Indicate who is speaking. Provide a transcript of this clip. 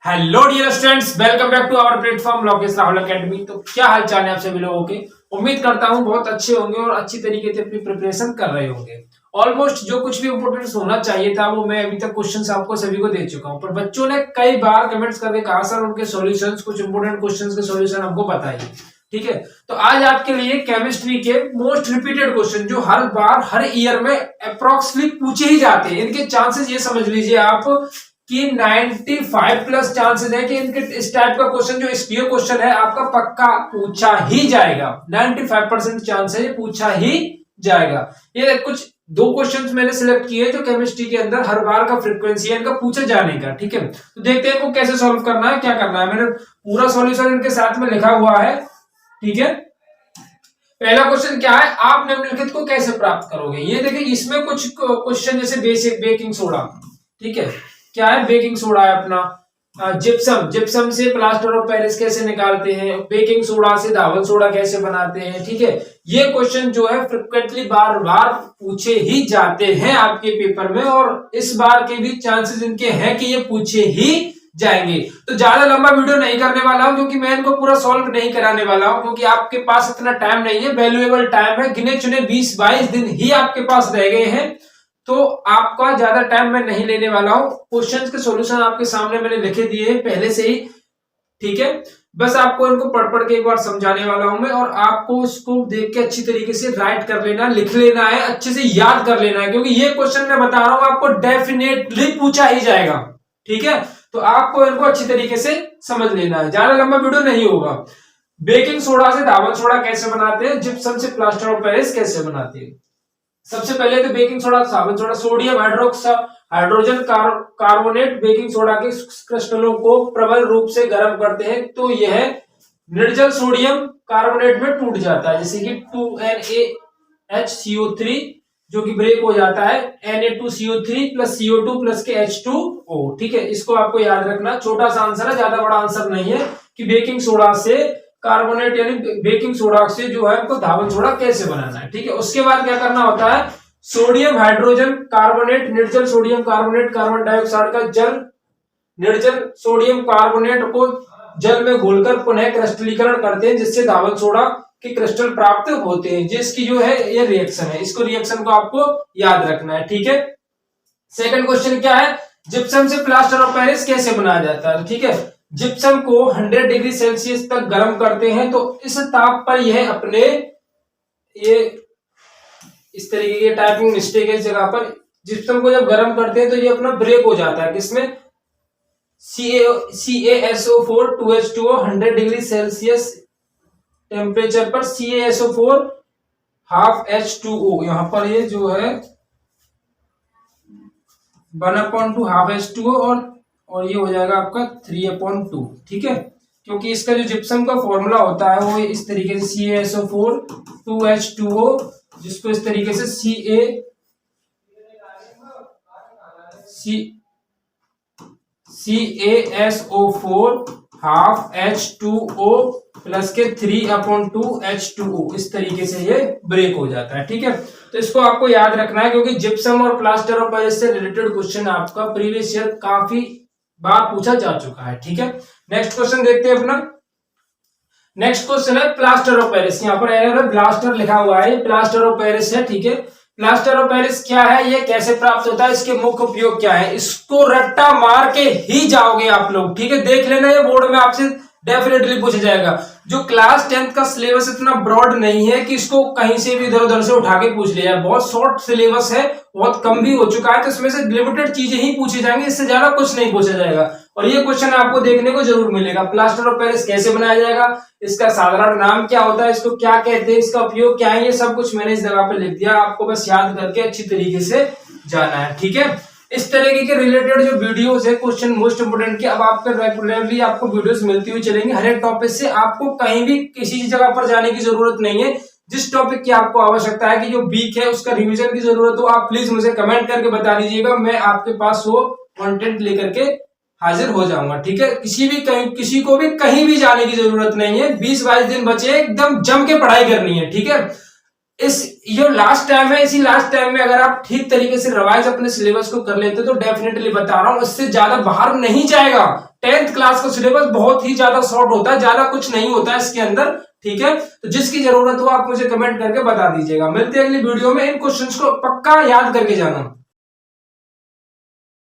Speaker 1: Hello dear students, welcome back to our platform Lokesh Rahul academy. तो क्या हाल चाल है आप सभी लोगों के। उम्मीद करता हूं बहुत अच्छे होंगे और अच्छी तरीके से अपनी प्रिपरेशन कर रहे होंगे। ऑलमोस्ट जो कुछ भी इंपोर्टेंट होना चाहिए था वो मैं अभी तक क्वेश्चंस आपको सभी को दे चुका हूं, पर बच्चों ने कई बार कमेंट्स करके कहा सर उनके सॉल्यूशंस, कुछ इंपोर्टेंट क्वेश्चंस के सॉल्यूशन हमको बताइए। ठीक है, तो आज आपके लिए केमिस्ट्री के मोस्ट रिपीटेड क्वेश्चन जो हर बार हर ईयर में अप्रोक्सीमेटली पूछे ही जाते हैं, इनके चांसेस ये समझ लीजिए आप कि 95 प्लस चांसेस है कि इनके इस टाइप का क्वेश्चन जो ये क्वेश्चन है आपका पक्का पूछा ही जाएगा। 95% चांस है ये पूछा ही जाएगा। ये कुछ दो क्वेश्चंस मैंने सिलेक्ट किए जो केमिस्ट्री के अंदर हर बार का फ्रीक्वेंसी है इनका पूछा जाने का। ठीक है, तो देखते हैं इनको कैसे सॉल्व करना है, क्या करना है। मैंने पूरा सॉल्यूशन इनके साथ में लिखा हुआ है। ठीक है, पहला क्वेश्चन क्या है, आप निम्नलिखित को कैसे प्राप्त करोगे। ये देखिए, इसमें कुछ क्वेश्चन जैसे बेसिक बेकिंग सोडा, ठीक है, क्या है बेकिंग सोडा है अपना, जिप्सम से प्लास्टर ऑफ पेरिस कैसे निकालते हैं, बेकिंग सोडा से धावन सोडा कैसे बनाते हैं। ठीक है, ये क्वेश्चन जो है फ्रिक्वेंटली बार बार पूछे ही जाते हैं आपके पेपर में, और इस बार के भी चांसेस इनके हैं कि ये पूछे ही जाएंगे। तो ज्यादा लंबा वीडियो नहीं करने वाला हूं क्योंकि मैं इनको पूरा सॉल्व नहीं कराने वाला हूं, क्योंकि आपके पास इतना टाइम नहीं है, वैल्यूएबल टाइम है, गिने चुने 20-22 दिन ही आपके पास रह गए हैं। तो आपका ज्यादा टाइम मैं नहीं लेने वाला हूं। क्वेश्चंस के सॉल्यूशन आपके सामने मैंने लिखे दिए हैं पहले से ही। ठीक है, बस आपको इनको पढ़ के एक बार समझाने वाला हूं मैं, और आपको इसको देख के अच्छी तरीके से राइट कर लेना, लिख लेना है, अच्छे से याद कर लेना है, क्योंकि ये क्वेश्चन मैं बता रहा हूं आपको डेफिनेटली पूछा ही जाएगा। ठीक है, तो आपको इनको अच्छी तरीके से समझ लेना है, ज्यादा लंबा वीडियो नहीं होगा। बेकिंग सोडा से धावन सोडा कैसे बनाते हैं, जिप्सम से प्लास्टर ऑफ पेरिस कैसे बनाते हैं। सबसे पहले तो बेकिंग सोडा, साबुन soda, sodium hydrogen carbonate baking soda के क्रिस्टलों को प्रबल रूप से गर्म करते हैं तो यह निर्जल सोडियम कार्बोनेट में टूट जाता है, जैसे कि 2NaHCO3 जो कि ब्रेक हो जाता है Na2CO3 प्लस CO2 प्लस के H2O। ठीक है, इसको आपको याद रखना, छोटा सा आंसर है, ज्यादा बड़ा आंसर नहीं है कि बेकिंग सोडा से कार्बोनेट यानी बेकिंग सोडा से जो है आपको धावन सोडा कैसे बनाना है। ठीक है, उसके बाद क्या करना होता है, सोडियम हाइड्रोजन कार्बोनेट, निर्जल सोडियम कार्बोनेट कार्बन डाइऑक्साइड का जल, निर्जल सोडियम कार्बोनेट को जल में घोलकर पुनः क्रिस्टलीकरण करते हैं, जिससे धावन सोडा के क्रिस्टल प्राप्त होते हैं, जिसकी जो है ये रिएक्शन है, इसको रिएक्शन को आपको याद रखना है। ठीक है, सेकंड क्वेश्चन क्या है, जिप्सम से प्लास्टर ऑफ पेरिस कैसे बनाया जाता है। ठीक है, जिप्सम को 100 डिग्री सेल्सियस तक गर्म करते हैं, तो इस ताप पर यह अपने ये इस तरीके की टाइपिंग मिस्टेक है इस जगह पर, जिप्सम को जब गर्म करते हैं तो ये अपना ब्रेक हो जाता है, किसमें CaSO4 2H2O 100 degree Celsius temperature पर CaSO4 हाफ H2O, यहां पर ये जो है 1/2 हाफ H2O और ये हो जाएगा आपका 3/2। ठीक है, क्योंकि इसका जो जिप्सम का फॉर्मूला होता है वो इस तरीके से CaSO4 2H2O, जिसको इस तरीके से CaSO4 हाफ H2O प्लस के 3/2 H2O, इस तरीके से ये ब्रेक हो जाता है। ठीक है, तो इसको आपको याद रखना है, क्योंकि जिप्सम और प्लास्टर ऑफ पेरिस से रिलेटेड क्वेश्चन आपका प्रीवियस ईयर काफी बार पूछा जा चुका है। ठीक है, नेक्स्ट क्वेश्चन देखते हैं अपना। नेक्स्ट क्वेश्चन है प्लास्टर ऑफ पेरिस, यहाँ पर एरर है, प्लास्टर लिखा हुआ है, प्लास्टर ऑफ पेरिस है। ठीक है, प्लास्टर ऑफ पेरिस क्या है, ये कैसे प्राप्त होता है, इसके मुख्य उपयोग क्या है, इसको रट्टा मार के ही जाओगे आप लोग। ठीक है, देख लेना, ये बोर्ड में आपसे डेफिनेटली पूछा जाएगा। जो क्लास 10th का सिलेबस इतना ब्रॉड नहीं है कि इसको कहीं से भी इधर उधर से उठा के पूछ लिया, बहुत शॉर्ट सिलेबस है, बहुत कम भी हो चुका है, तो इसमें से लिमिटेड चीजें ही पूछी जाएंगी, इससे ज्यादा कुछ नहीं पूछा जाएगा। और ये क्वेश्चन आपको देखने को जरूर मिलेगा, प्लास्टर ऑफ पेरिस कैसे बनाया जाएगा, इसका साधारण नाम क्या होता है, इसको क्या कहते हैं, इसका उपयोग क्या है, ये सब कुछ मैंने इस जगह पर लिख दिया, आपको बस याद करके अच्छी तरीके से जाना है। ठीक है, इस तरीके के रिलेटेड जो वीडियोस है क्वेश्चन मोस्ट इंपोर्टेंट के, अब आपके रेगुलरली आपको वीडियोस मिलती हुई चलेंगी हर एक टॉपिक से, आपको कहीं भी किसी जगह पर जाने की जरूरत नहीं है। जिस टॉपिक की आपको आवश्यकता है कि जो वीक है उसका रिवीजन की जरूरत हो, आप प्लीज मुझे कमेंट करके बता दीजिएगा, मैं आपके पास वो कंटेंट लेकर के हाजिर हो जाऊंगा। ठीक है, किसी को भी कहीं भी जाने की जरूरत नहीं है, 20-22 दिन बचे, एकदम जम के पढ़ाई करनी है। ठीक है, ये लास्ट टाइम है, इसी लास्ट टाइम में अगर आप ठीक तरीके से रिवाइज अपने सिलेबस को कर लेते तो डेफिनेटली बता रहा हूं इससे ज्यादा बाहर नहीं जाएगा, 10th क्लास का सिलेबस बहुत ही ज्यादा शॉर्ट होता है, ज्यादा कुछ नहीं होता है इसके अंदर, ठीक है। तो जिसकी जरूरत हो आप मुझे कमेंट करके बता दीजिएगा। मिलते हैं अगली वीडियो में। इन क्वेश्चंस को पक्का याद करके जाना।